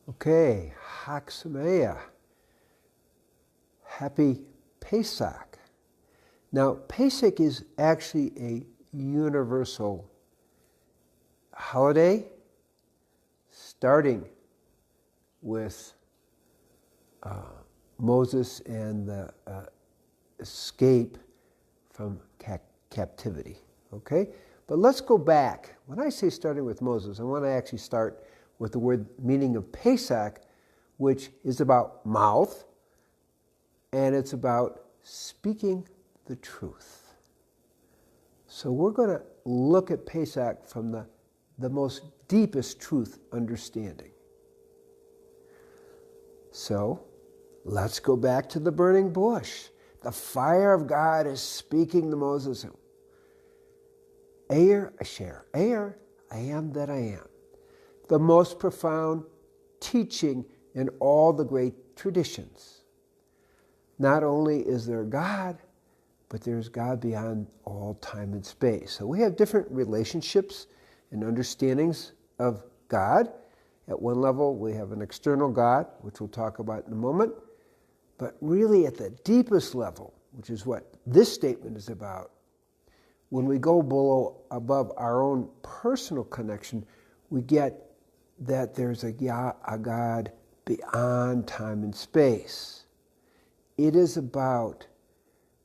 Okay, Chag Sameach. Happy Pesach. Now, Pesach is actually a universal holiday, starting with Moses and the escape from captivity. Okay? But let's go back. When I say starting with Moses, I want to actually start with the word meaning of Pesach, which is about mouth, and it's about speaking the truth. So we're going to look at Pesach from the most deepest truth understanding. So let's go back to the burning bush. The fire of God is speaking to Moses. Eir Asher, Eir, I am that I am. The most profound teaching in all the great traditions. Not only is there God, but there's God beyond all time and space. So we have different relationships and understandings of God. At one level, we have an external God, which we'll talk about in a moment. But really at the deepest level, which is what this statement is about, when we go above our own personal connection, we get that there's a God beyond time and space. It is about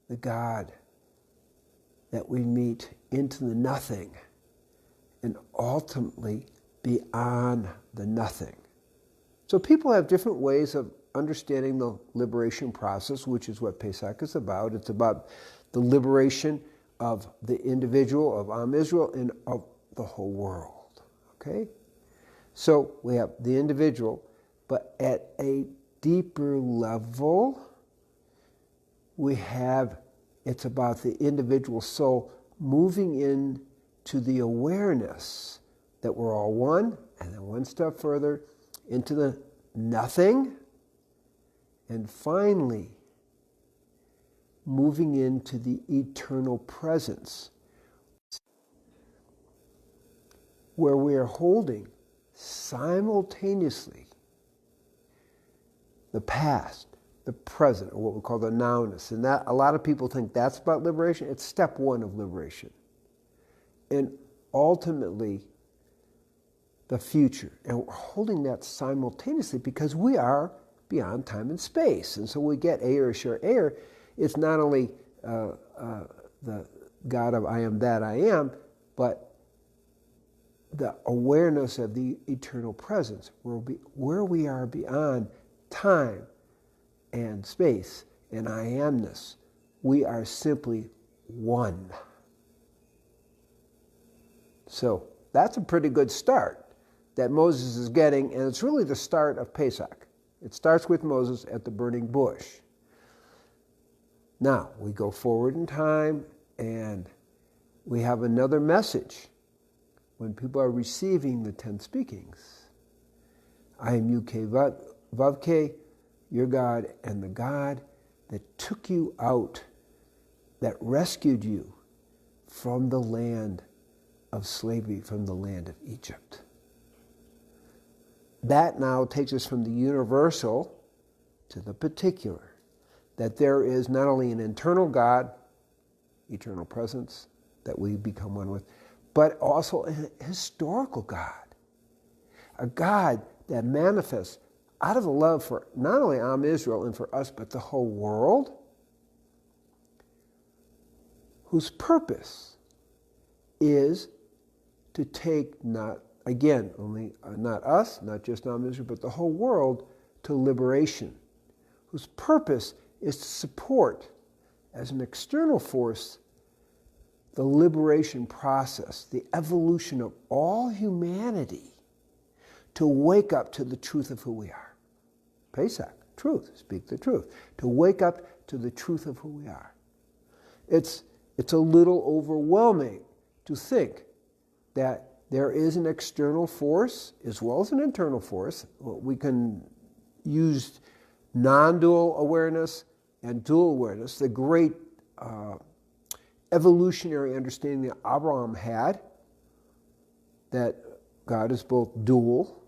the God that we meet into the nothing and ultimately beyond the nothing. So people have different ways of understanding the liberation process, which is what Pesach is about. It's about the liberation of the individual, of Am Israel, and of the whole world. Okay? So we have the individual, but at a deeper level, it's about the individual soul moving into the awareness that we're all one, and then one step further into the nothing, and finally moving into the eternal presence, where we are holding simultaneously the past, the present, or what we call the nowness. And that a lot of people think that's about liberation. It's step one of liberation. And ultimately, the future. And we're holding that simultaneously because we are beyond time and space. And so we get Eir Asher Eir. It's not only the God of I am that I am, but the awareness of the eternal presence, where we are beyond time and space and I amness. We are simply one. So that's a pretty good start that Moses is getting, and it's really the start of Pesach. It starts with Moses at the burning bush. Now, we go forward in time, and we have another message when people are receiving the 10 speakings. I am Yud Vav, your God, and the God that took you out, that rescued you from the land of slavery, from the land of Egypt. That now takes us from the universal to the particular, that there is not only an internal God, eternal presence, that we become one with, but also a historical God, a God that manifests out of the love for not only Am Israel and for us, but the whole world, whose purpose is to take not us, not just Am Israel, but the whole world to liberation, whose purpose is to support as an external force the liberation process, the evolution of all humanity to wake up to the truth of who we are. Pesach, truth, speak the truth. To wake up to the truth of who we are. It's a little overwhelming to think that there is an external force as well as an internal force. We can use non-dual awareness and dual awareness. The great evolutionary understanding that Abraham had, that God is both dual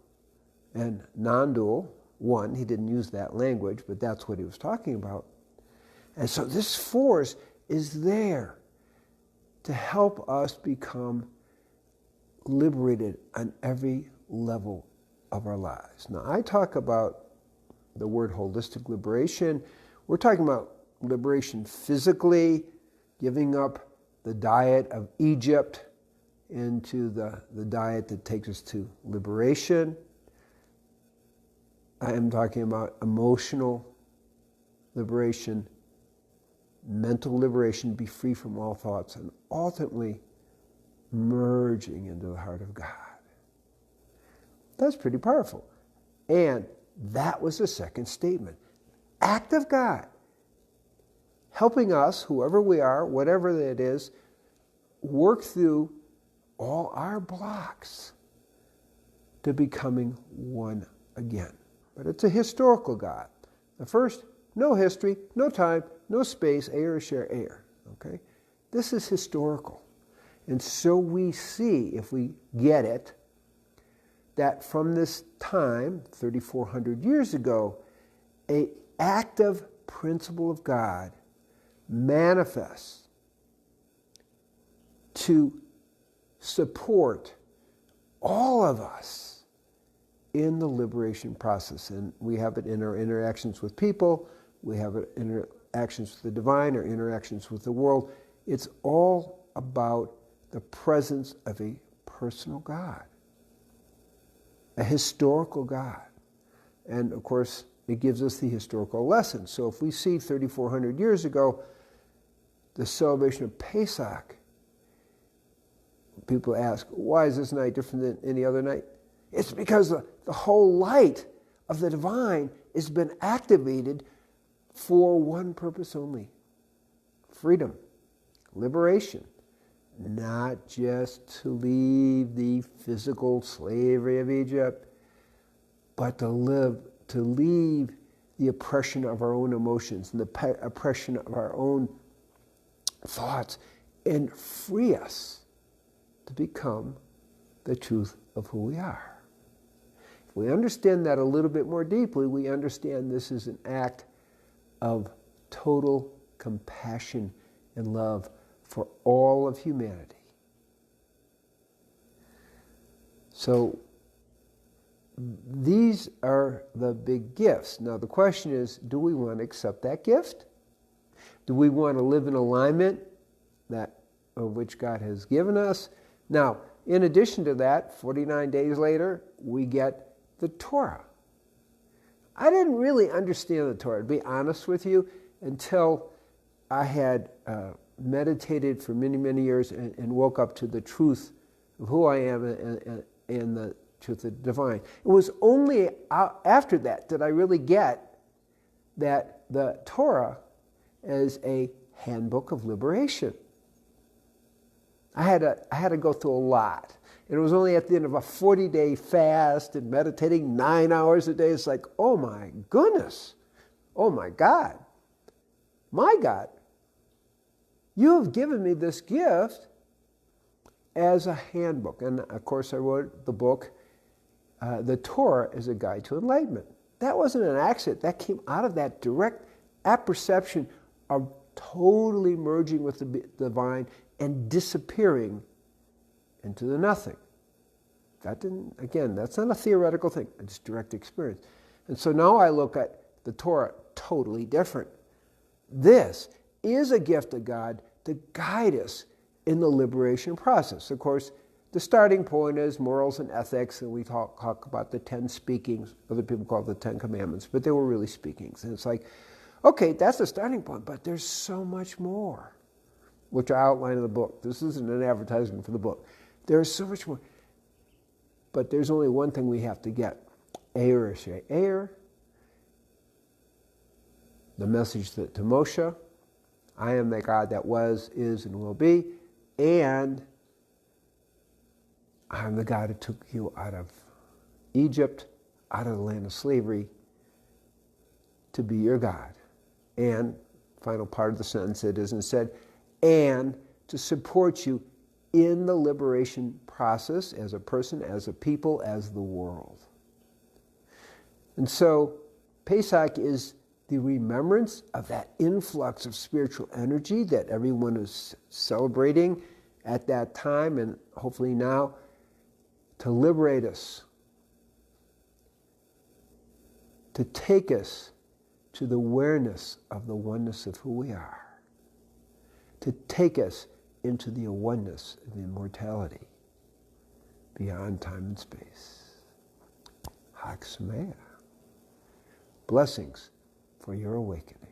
and non-dual, one. He didn't use that language, but that's what he was talking about. And so this force is there to help us become liberated on every level of our lives. Now, I talk about the word holistic liberation. We're talking about liberation physically, giving up the diet of Egypt into the diet that takes us to liberation. I am talking about emotional liberation, mental liberation, be free from all thoughts, and ultimately merging into the heart of God. That's pretty powerful. And that was the second statement. Act of God, helping us, whoever we are, whatever it is, work through all our blocks to becoming one again. But it's a historical God. The first, no history, no time, no space, air, share, air. Okay? This is historical. And so we see, if we get it, that from this time, 3,400 years ago, an active principle of God manifests to support all of us in the liberation process. And we have it in our interactions with people, we have it in interactions with the divine, our interactions with the world. It's all about the presence of a personal God, a historical God. And of course, it gives us the historical lesson. So if we see 3,400 years ago, the celebration of Pesach, people ask, why is this night different than any other night? It's because the whole light of the divine has been activated for one purpose only: freedom, liberation. Not just to leave the physical slavery of Egypt, but to leave the oppression of our own emotions and the oppression of our own thoughts, and free us to become the truth of who we are. If we understand that a little bit more deeply, we understand this is an act of total compassion and love for all of humanity. So these are the big gifts. Now the question is, do we want to accept that gift? Do we want to live in alignment of which God has given us? Now, in addition to that, 49 days later, we get the Torah. I didn't really understand the Torah, to be honest with you, until I had meditated for many, many years and woke up to the truth of who I am and the truth of the divine. It was only after that I really get that the Torah is a handbook of liberation. I had to go through a lot. And it was only at the end of a 40-day fast and meditating 9 hours a day. It's like, oh my goodness. Oh my God. My God. You have given me this gift as a handbook. And of course I wrote the book, The Torah is a Guide to Enlightenment. That wasn't an accident. That came out of that direct apperception of totally merging with the divine and disappearing into the nothing. That's not a theoretical thing. It's direct experience. And so now I look at the Torah totally different. This is a gift of God to guide us in the liberation process. Of course, the starting point is morals and ethics, and we talk about the 10 speakings. Other people call it the 10 commandments, but they were really speakings. And it's like, okay, that's the starting point, but there's so much more, which I outline in the book. This isn't an advertisement for the book. There's so much more. But there's only one thing we have to get. Eir, the message to Moshe, I am the God that was, is, and will be, and I'm the God who took you out of Egypt, out of the land of slavery, to be your God. And, final part of the sentence, it isn't said, and to support you in the liberation process as a person, as a people, as the world. And so Pesach is the remembrance of that influx of spiritual energy that everyone is celebrating at that time and hopefully now, to liberate us, to take us to the awareness of the oneness of who we are, to take us into the oneness of immortality beyond time and space. Chag Sameach. Blessings for your awakening.